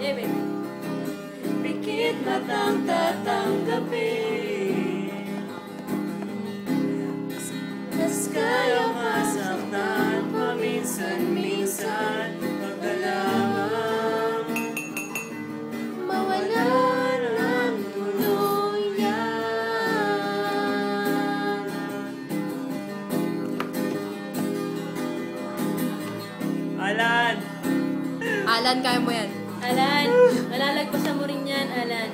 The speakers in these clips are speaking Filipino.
baby. Pikit matang tatanggapin, mas kaya masaktan paminsan-minsan. Huwag ka lamang mawala ng tuluyan. Alan! Alan, kaya mo yan. Alan, malalagpasan mo rin yan, Alan.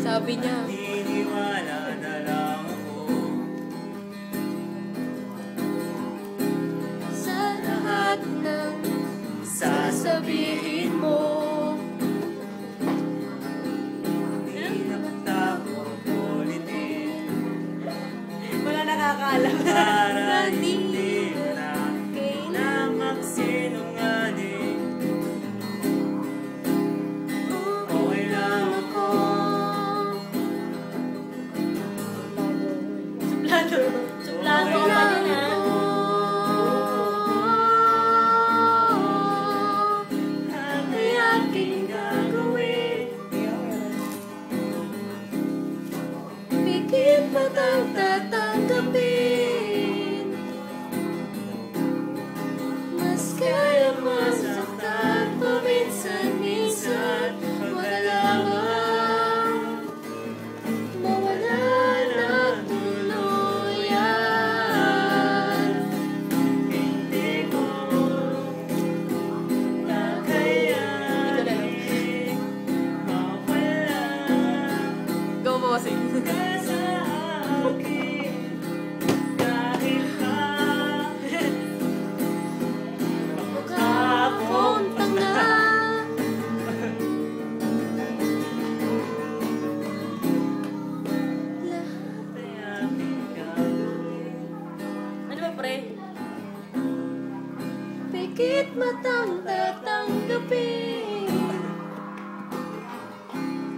Sabi niya. Niniwala na lang ako Sa lahat ng sasabihin mo. Ano? Takot ulitin Wala nakakaalam. para hindi na magsinungaling. Okay lang ako. Suplado. Suplado ka pa din, ha? Ay aking gagawin. Pikit matang tatanggapin, mas kaya masaktan paminsan-minsan. Huwag ka lamang mawala ng tuluyan. Hindi ko kakayanin mawala Go, bossing. ka sa akin kahit pa Mukha akong tanga, ay aking gagawin. ano ba, pre? Pikit matang tatanggapin,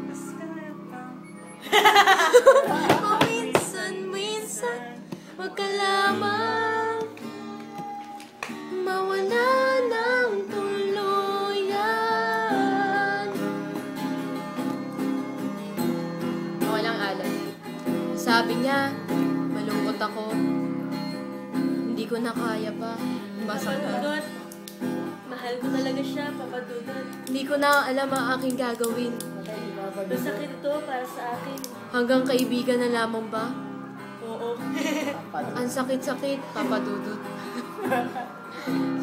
Mas kaya pa paminsan-minsan. Huwag ka lamang mawala ng tuluyan. Okay lang, Alan. Sabi niya, malungkot ako. Hindi ko na kaya pa. Masaktan. Papadudot, mahal ko talaga siya, papadudot. Hindi ko na alam ang aking gagawin. Masakit ito para sa akin. Hanggang kaibigan na lamang ba? Oo. Ang sakit-sakit, papadudot.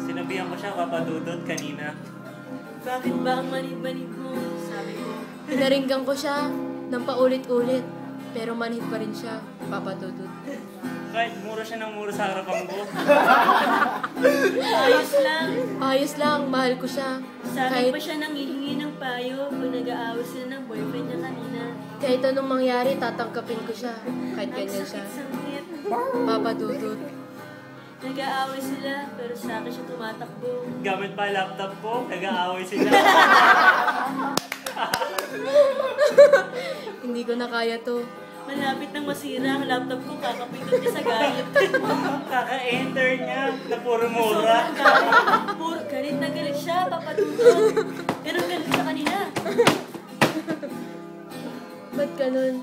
Sinabihan ko siya papadudot kanina. Bakit ba ang manid-manid mo? Sabi ko. Pinaringgan ko siya ng paulit-ulit. Pero manhid pa rin siya, papadudot. Kahit mura siya ng mura sa harapan ko. Ayos lang. Ayos lang, mahal ko siya. Sa akin Kahit, pa siya nang hihingi ng payo pag nag-aaway sila ng boyfriend niya kanina. kahit anong mangyari, tatangkapin ko siya. Kahit Ang ganyan siya. sakit-sakit. Papadudot. Nag-aaway sila, pero sa akin siya tumatakbo. Gamit pa laptop ko, nag-aaway sila. Hindi ko na kaya to. Malapit nang masira ang laptop ko, kakapindot niya sa galit. Kaka-enter niya na puro mura. Sobrang galit. Puro, galit na galit siya, papadudot. Pero galit sa kanina. Ba't ganun?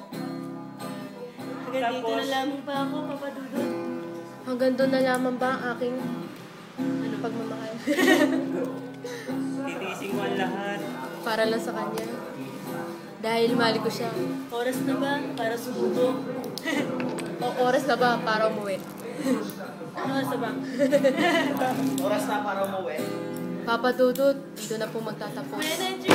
Hanggang dito Tapos- na lamang pa ako, papadudot. Hanggang doon na lamang ba ang aking pagmamahal? Titiisin ko ang lahat. Para lang sa kanya. Dahil mahal ko siya. Oras na ba para sumuko? O oras na ba para umuwi? Ano oras na ba? Oras na para umuwi. Papadudot, dito na po magtatapos. Manager!